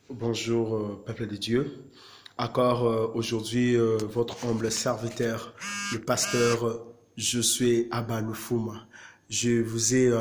Bonjour, peuple de Dieu. Encore aujourd'hui, votre humble serviteur, le pasteur Josué Abanoufouma. Je vous ai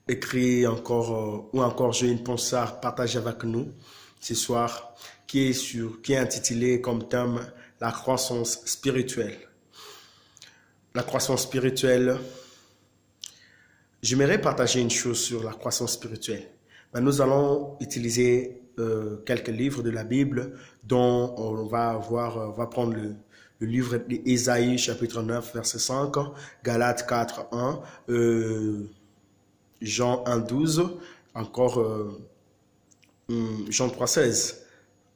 écrit encore, ou encore j'ai une pensée à partager avec nous ce soir, qui est intitulé comme thème la croissance spirituelle. La croissance spirituelle. J'aimerais partager une chose sur la croissance spirituelle. Nous allons utiliser quelques livres de la Bible dont on va prendre le livre d'Ésaïe chapitre 9 verset 5, Galates 4, 1, Jean 1, 12, encore Jean 3, 16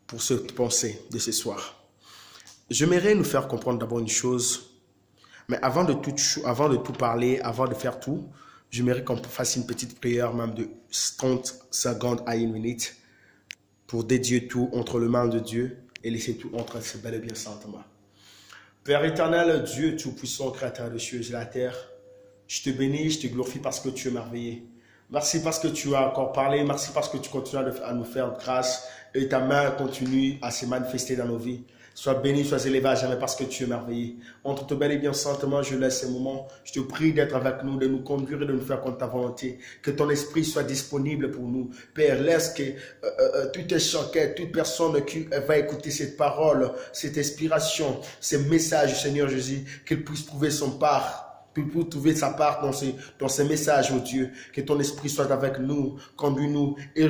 pour cette pensée de ce soir. J'aimerais nous faire comprendre d'abord une chose, mais avant de tout parler, avant de faire tout, j'aimerais qu'on fasse une petite prière, même de 30 secondes à 1 minute, pour dédier tout entre les mains de Dieu et laisser tout entre ses bel et bien saintes mains. Père éternel, Dieu tout-puissant, créateur des cieux et de la terre, je te bénis, je te glorifie parce que tu es merveilleux. Merci parce que tu as encore parlé, merci parce que tu continues à nous faire grâce et ta main continue à se manifester dans nos vies. Sois béni, sois élevé à jamais parce que tu es merveilleux. Entre te bel et bien saintement, je laisse ces moments. Je te prie d'être avec nous, de nous conduire et de nous faire contre ta volonté. Que ton esprit soit disponible pour nous. Père, laisse que tout échanquet, toute personne qui va écouter cette parole, cette inspiration, ces messages, Seigneur Jésus, qu'il puisse trouver son part. Pour trouver sa part dans ces messages, oh Dieu, que ton esprit soit avec nous, conduis-nous et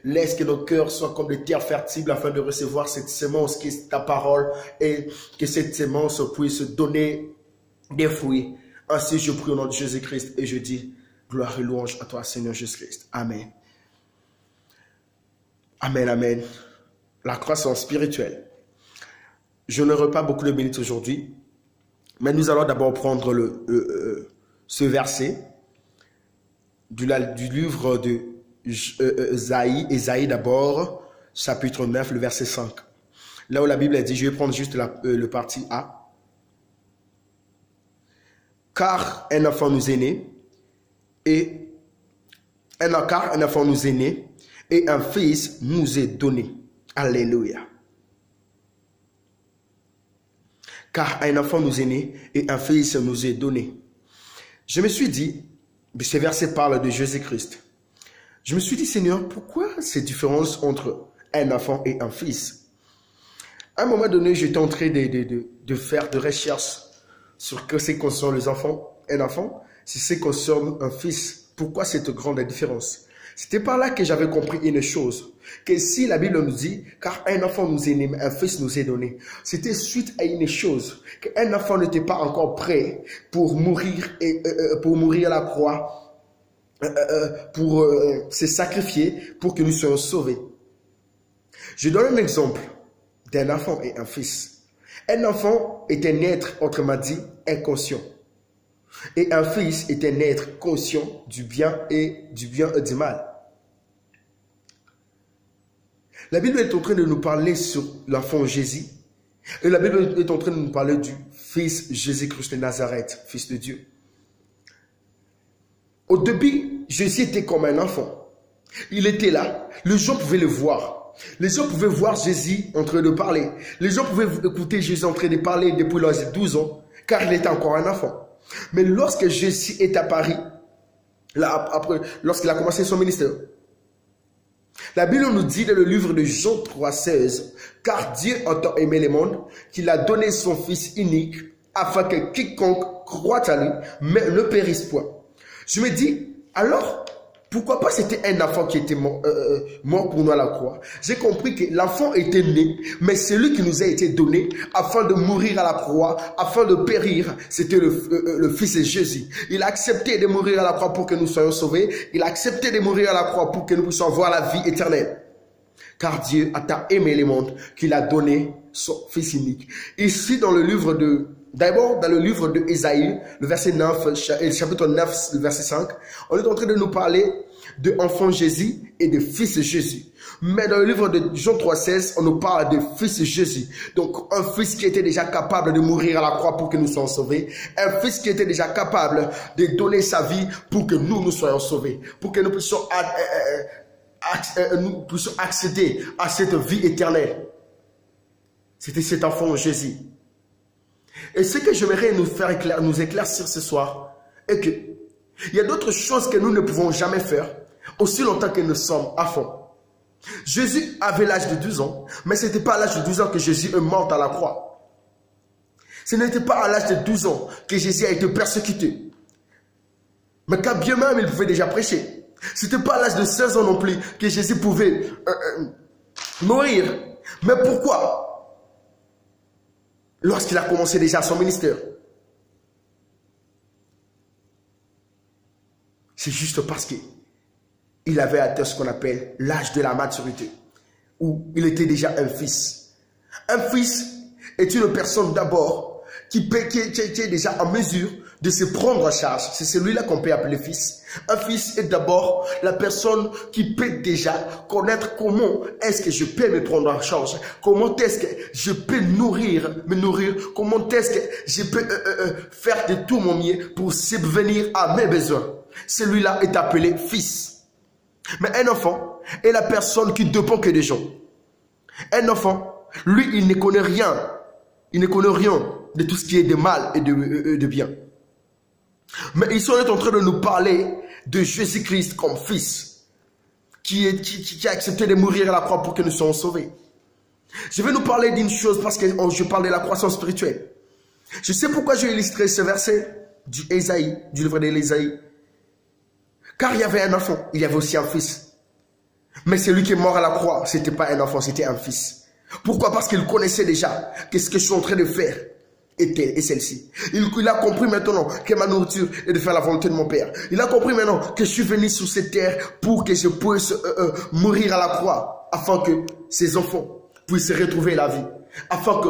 laisse que nos cœurs soient comme des terres fertiles afin de recevoir cette sémence qui est ta parole et que cette sémence puisse donner des fruits. Ainsi, je prie au nom de Jésus-Christ et je dis gloire et louange à toi, Seigneur Jésus-Christ. Amen. Amen, amen. La croissance spirituelle. Je n'aurai pas beaucoup de minutes aujourd'hui. Mais nous allons d'abord prendre ce verset du livre de Ésaïe d'abord, chapitre 9, le verset 5. Là où la Bible dit, je vais prendre juste le parti A. Car un enfant nous est né, et un fils nous est donné. Alléluia. Car un enfant nous est né et un fils nous est donné. Je me suis dit, ce verset parle de Jésus-Christ. Je me suis dit, Seigneur, pourquoi cette différence entre un enfant et un fils? À un moment donné, j'étais en train de faire des recherches sur ce qui concerne les enfants, un enfant, si ce qui concerne un fils. Pourquoi cette grande différence? C'était par là que j'avais compris une chose, que si la Bible nous dit, car un enfant nous est né, un fils nous est donné, c'était suite à une chose, qu'un enfant n'était pas encore prêt pour mourir à la croix, pour se sacrifier, pour que nous soyons sauvés. Je donne un exemple d'un enfant et un fils. Un enfant est un être, autrement dit, inconscient. Et un fils est un être conscient du bien et du mal. La Bible est en train de nous parler sur l'enfant Jésus. Et la Bible est en train de nous parler du fils Jésus-Christ de Nazareth, fils de Dieu. Au début, Jésus était comme un enfant. Il était là. Les gens pouvaient le voir. Les gens pouvaient voir Jésus en train de parler. Les gens pouvaient écouter Jésus en train de parler depuis l'âge de 12 ans, car il était encore un enfant. Mais lorsque Jésus est apparu, lorsqu'il a commencé son ministère, la Bible nous dit dans le livre de Jean 3, 16, car Dieu a tant aimé le monde qu'il a donné son Fils unique afin que quiconque croit à lui ne périsse point. Je me dis, alors, pourquoi pas c'était un enfant qui était mort pour nous à la croix? J'ai compris que l'enfant était né, mais celui qui nous a été donné afin de mourir à la croix, afin de périr, c'était le Fils de Jésus. Il a accepté de mourir à la croix pour que nous soyons sauvés. Il a accepté de mourir à la croix pour que nous puissions voir la vie éternelle. Car Dieu a tant aimé le monde qu'il a donné son Fils unique. Ici, dans le livre d'abord, dans le livre de Ésaïe, le verset 9, chapitre 9, le verset 5, on est en train de nous parler de enfant Jésus et de fils Jésus. Mais dans le livre de Jean 3,16, on nous parle de fils Jésus. Donc, un fils qui était déjà capable de mourir à la croix pour que nous soyons sauvés. Un fils qui était déjà capable de donner sa vie pour que nous soyons sauvés. Pour que nous puissions nous puissions accéder à cette vie éternelle. C'était cet enfant Jésus. Et ce que j'aimerais nous éclaircir ce soir est que il y a d'autres choses que nous ne pouvons jamais faire aussi longtemps que nous sommes à fond. Jésus avait l'âge de 12 ans, mais ce n'était pas à l'âge de 12 ans que Jésus est mort à la croix. Ce n'était pas à l'âge de 12 ans que Jésus a été persécuté. Mais quand bien même il pouvait déjà prêcher. Ce n'était pas à l'âge de 16 ans non plus que Jésus pouvait mourir. Mais pourquoi? Lorsqu'il a commencé déjà son ministère. C'est juste parce qu'il avait atteint ce qu'on appelle l'âge de la maturité. Où il était déjà un fils. Un fils est une personne d'abord qui est déjà en mesure de se prendre en charge. C'est celui-là qu'on peut appeler fils. Un fils est d'abord la personne qui peut déjà connaître comment est-ce que je peux me prendre en charge. Comment est-ce que je peux me nourrir. Comment est-ce que je peux faire de tout mon mieux pour subvenir à mes besoins. Celui-là est appelé fils. Mais un enfant est la personne qui ne dépend que des gens. Un enfant, lui, il ne connaît rien. Il ne connaît rien de tout ce qui est de mal et de bien. Mais ils sont en train de nous parler de Jésus-Christ comme fils, qui a accepté de mourir à la croix pour que nous soyons sauvés. Je vais nous parler d'une chose parce que je parle de la croissance spirituelle. Je sais pourquoi j'ai illustré ce verset du livre de l'Ésaïe. Car il y avait un enfant, il y avait aussi un fils. Mais celui qui est mort à la croix, ce n'était pas un enfant, c'était un fils. Pourquoi? Parce qu'il connaissait déjà que ce que je suis en train de faire est celle-ci. Il a compris maintenant que ma nourriture est de faire la volonté de mon Père. Il a compris maintenant que je suis venu sur cette terre pour que je puisse mourir à la croix, afin que ses enfants puissent retrouver la vie, afin que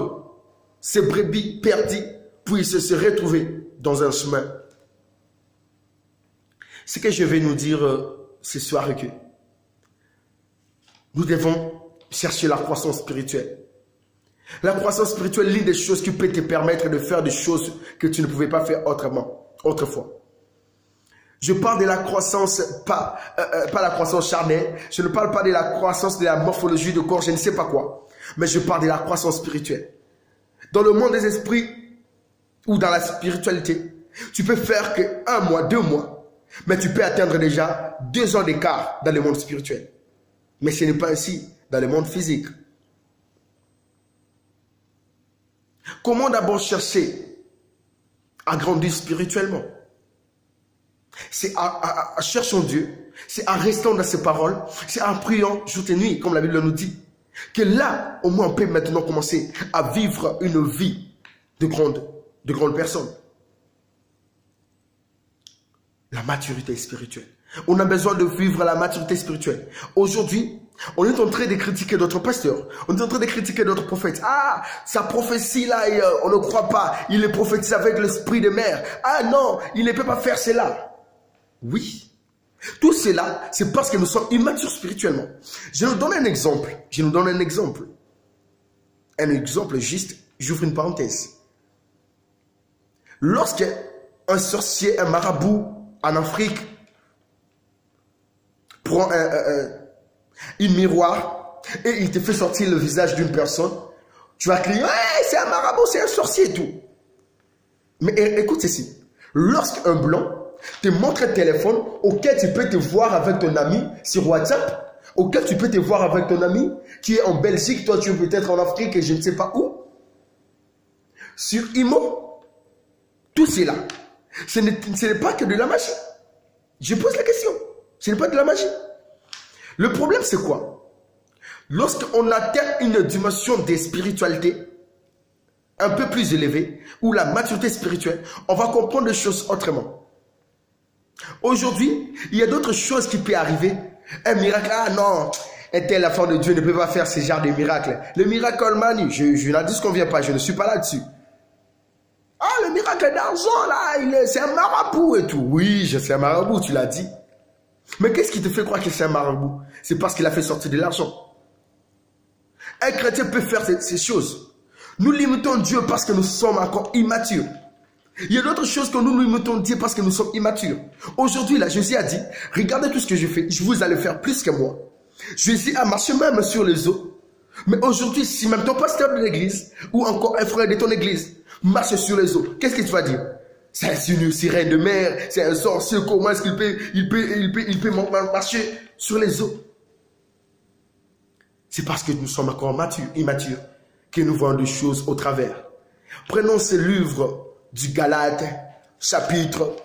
ces brebis perdues puissent se retrouver dans un chemin. Ce que je vais nous dire ce soir est que nous devons chercher la croissance spirituelle. La croissance spirituelle est l'une des choses qui peut te permettre de faire des choses que tu ne pouvais pas faire autrefois. Je parle de la croissance, pas la croissance charnelle. Je ne parle pas de la croissance de la morphologie de corps, je ne sais pas quoi. Mais je parle de la croissance spirituelle. Dans le monde des esprits ou dans la spiritualité, tu peux faire que 1 mois, 2 mois, mais tu peux atteindre déjà 2 ans d'écart dans le monde spirituel. Mais ce n'est pas ainsi dans le monde physique. Comment d'abord chercher à grandir spirituellement? C'est en cherchant Dieu, c'est en restant dans ses paroles, c'est en priant jour et nuit, comme la Bible nous dit. Que là, au moins, on peut maintenant commencer à vivre une vie de grande personne. La maturité spirituelle. On a besoin de vivre la maturité spirituelle. Aujourd'hui, on est en train de critiquer d'autres pasteurs. On est en train de critiquer d'autres prophètes. Ah, sa prophétie-là, on ne croit pas. Il est prophétisé avec l'esprit de mer. Ah non, il ne peut pas faire cela. Oui. Tout cela, c'est parce que nous sommes immatures spirituellement. Je nous donne un exemple. Un exemple juste, j'ouvre une parenthèse. Lorsque un sorcier, un marabout en Afrique prend un miroir et il te fait sortir le visage d'une personne, tu vas crier, hey, c'est un marabout, c'est un sorcier et tout. Mais écoute ceci, lorsqu'un blanc te montre un téléphone auquel tu peux te voir avec ton ami sur WhatsApp, auquel tu peux te voir avec ton ami qui est en Belgique, toi tu es peut-être en Afrique et je ne sais pas où, sur Imo, tout cela, ce n'est pas que de la magie. Je pose la question, ce n'est pas de la magie. Le problème c'est quoi? Lorsqu'on atteint une dimension de spiritualité un peu plus élevée, ou la maturité spirituelle, on va comprendre les choses autrement. Aujourd'hui, il y a d'autres choses qui peuvent arriver. Un miracle, ah non, un tel enfant de Dieu ne peut pas faire ce genre de miracle. Le miracle mani, je n'en dis qu'on vient pas, je ne suis pas là-dessus. Ah, le miracle d'argent, là, c'est un marabout et tout. Oui, je sais un marabout, tu l'as dit. Mais qu'est-ce qui te fait croire que c'est un marabout? C'est parce qu'il a fait sortir de l'argent. Un chrétien peut faire ces choses. Nous limitons Dieu parce que nous sommes encore immatures. Il y a d'autres choses que nous limitons Dieu parce que nous sommes immatures. Aujourd'hui, là, Jésus a dit, regardez tout ce que je fais, vous allez faire plus que moi. Jésus a marché même sur les eaux. Mais aujourd'hui, si même ton pasteur de l'église ou encore un frère de ton église marche sur les eaux, qu'est-ce que tu vas dire? C'est une sirène de mer, c'est un sorcier, comment est-ce qu'il peut marcher sur les eaux? C'est parce que nous sommes encore immatures que nous voyons des choses au travers. Prenons ce livre du Galates, chapitre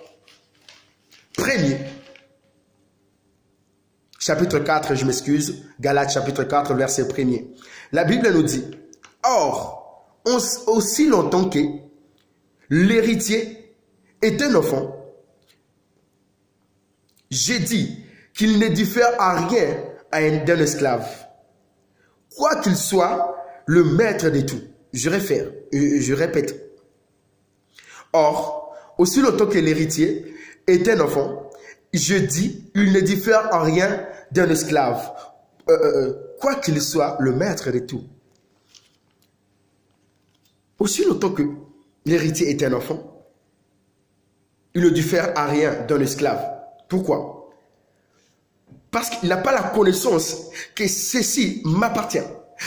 1er. Chapitre 4, je m'excuse. Galates, chapitre 4, verset 1er. La Bible nous dit, « Or, aussi longtemps que l'héritier est un enfant, j'ai dit qu'il ne diffère à rien d'un esclave, quoi qu'il soit le maître de tout. » Je répète. Or, aussi longtemps que l'héritier est un enfant, je dis, il ne diffère en rien d'un esclave, quoi qu'il soit le maître de tout. Aussi longtemps que l'héritier est un enfant, il ne diffère en rien d'un esclave. Pourquoi? Parce qu'il n'a pas la connaissance que ceci m'appartient.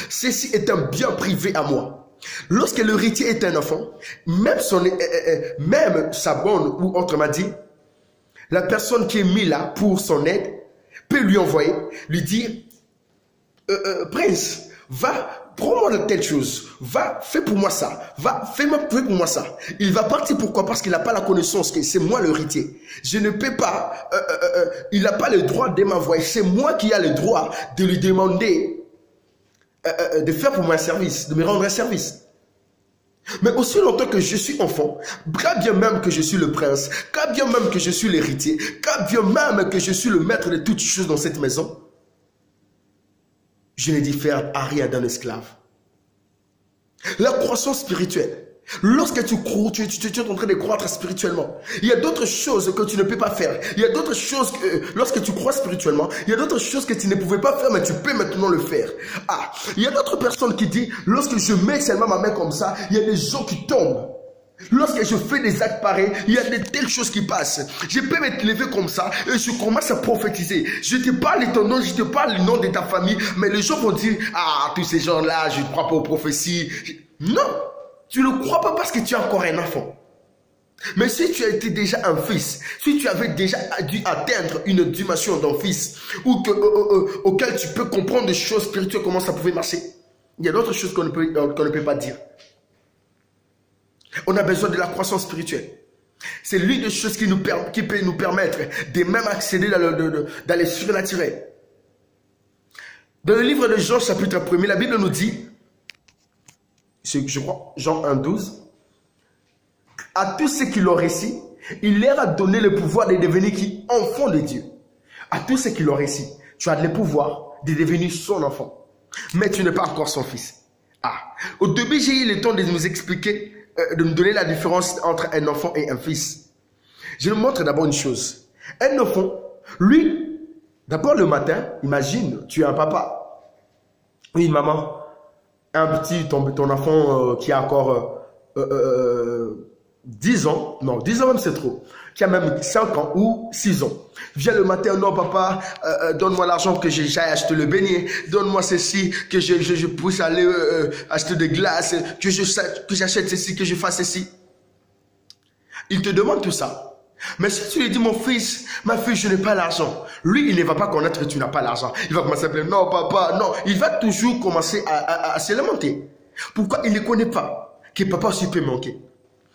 Ceci est un bien privé à moi. Lorsque l'héritier est un enfant, même sa bonne ou autrement dit, la personne qui est mise là pour son aide peut lui envoyer, lui dire, Prince, va, prends-moi de telle chose, va, fais pour moi ça, va, fais pour moi ça. Il va partir, pourquoi? Parce qu'il n'a pas la connaissance que c'est moi l'héritier. Je ne peux pas, il n'a pas le droit de m'envoyer, c'est moi qui ai le droit de lui demander de faire pour moi un service, de me rendre un service. Mais aussi longtemps que je suis enfant, quand bien même que je suis le prince, quand bien même que je suis l'héritier, quand bien même que je suis le maître de toutes choses dans cette maison, je ne diffère à rien d'un esclave. La croissance spirituelle. Lorsque tu crois, tu es en train de croître spirituellement. Il y a d'autres choses que tu ne peux pas faire. Il y a d'autres choses que, lorsque tu crois spirituellement, il y a d'autres choses que tu ne pouvais pas faire, mais tu peux maintenant le faire. Ah, il y a d'autres personnes qui disent, lorsque je mets seulement ma main comme ça, il y a des gens qui tombent. Lorsque je fais des actes pareils, il y a de telles choses qui passent. Je peux me lever comme ça et je commence à prophétiser. Je te parle de ton nom, je te parle du nom de ta famille, mais les gens vont dire, ah, tous ces gens-là, je ne crois pas aux prophéties. Non! Tu ne crois pas parce que tu es encore un enfant. Mais si tu as été déjà un fils, si tu avais déjà dû atteindre une dimension d'un fils, ou auquel tu peux comprendre des choses spirituelles, comment ça pouvait marcher, il y a d'autres choses qu'on ne peut pas dire. On a besoin de la croissance spirituelle. C'est l'une des choses qui peut nous permettre de même accéder dans les surnaturels. Dans le livre de Jean, chapitre 1er, la Bible nous dit, je crois, Jean 1, 12. À tous ceux qui l'ont réussi, il leur a donné le pouvoir de devenir enfants de Dieu. À tous ceux qui l'ont réussi, tu as le pouvoir de devenir son enfant. Mais tu n'es pas encore son fils. Ah, au début, j'ai eu le temps de nous expliquer, de nous donner la différence entre un enfant et un fils. Je vous montre d'abord une chose. Un enfant, lui, d'abord le matin, imagine, tu es un papa, une maman, un petit, ton enfant qui a encore 10 ans, non, 10 ans même c'est trop, qui a même 5 ans ou 6 ans. Viens le matin, non papa, donne-moi l'argent que j'aille acheter le beignet, donne-moi ceci, que je puisse aller acheter des glaces, que j'achète ceci, que je fasse ceci. Il te demande tout ça. Mais si tu lui dis, mon fils, ma fille, je n'ai pas l'argent. Lui, il ne va pas connaître que tu n'as pas l'argent. Il va commencer à dire, non, papa, non. Il va toujours commencer à se lamenter. Pourquoi? Il ne connaît pas que papa aussi peut manquer.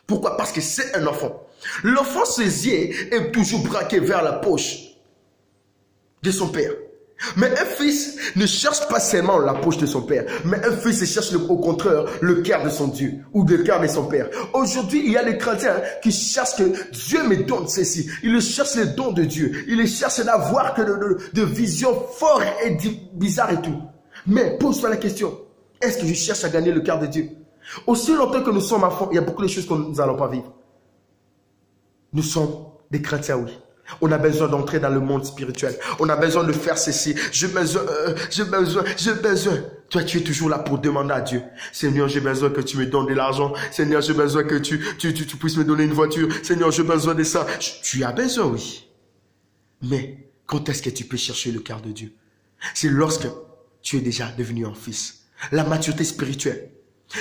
Pourquoi? Parce que c'est un enfant. L'enfant, ses yeux est toujours braqué vers la poche de son père. Mais un fils ne cherche pas seulement la poche de son père, mais un fils cherche au contraire le cœur de son Dieu ou le cœur de son père. Aujourd'hui, il y a des chrétiens qui cherchent que Dieu me donne ceci. Ils cherchent les dons de Dieu. Ils cherchent d'avoir que de visions fortes et bizarres et tout. Mais pose-toi la question, est-ce que je cherche à gagner le cœur de Dieu? Aussi longtemps que nous sommes enfants, il y a beaucoup de choses que nous n'allons pas vivre. Nous sommes des chrétiens, oui. On a besoin d'entrer dans le monde spirituel. On a besoin de faire ceci. J'ai besoin. Toi, tu es toujours là pour demander à Dieu. Seigneur, j'ai besoin que tu me donnes de l'argent. Seigneur, j'ai besoin que tu puisses me donner une voiture. Seigneur, j'ai besoin de ça. Tu as besoin, oui. Mais quand est-ce que tu peux chercher le cœur de Dieu? C'est lorsque tu es déjà devenu un fils. La maturité spirituelle.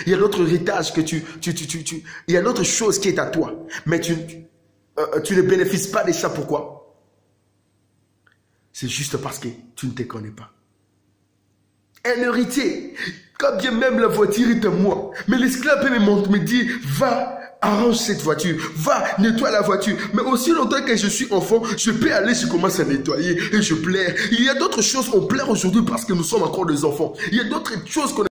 Il y a d'autres héritages que il y a d'autres choses qui est à toi. Mais tu ne bénéficies pas de ça. Pourquoi? C'est juste parce que tu ne te connais pas. Un héritier, quand bien même la voiture est à moi, mais l'esclave peut me dire, va, arrange cette voiture, va, nettoie la voiture. Mais aussi longtemps que je suis enfant, je peux aller, je commence à nettoyer et je plaire. Il y a d'autres choses qu'on plaire aujourd'hui parce que nous sommes encore des enfants. Il y a d'autres choses qu'on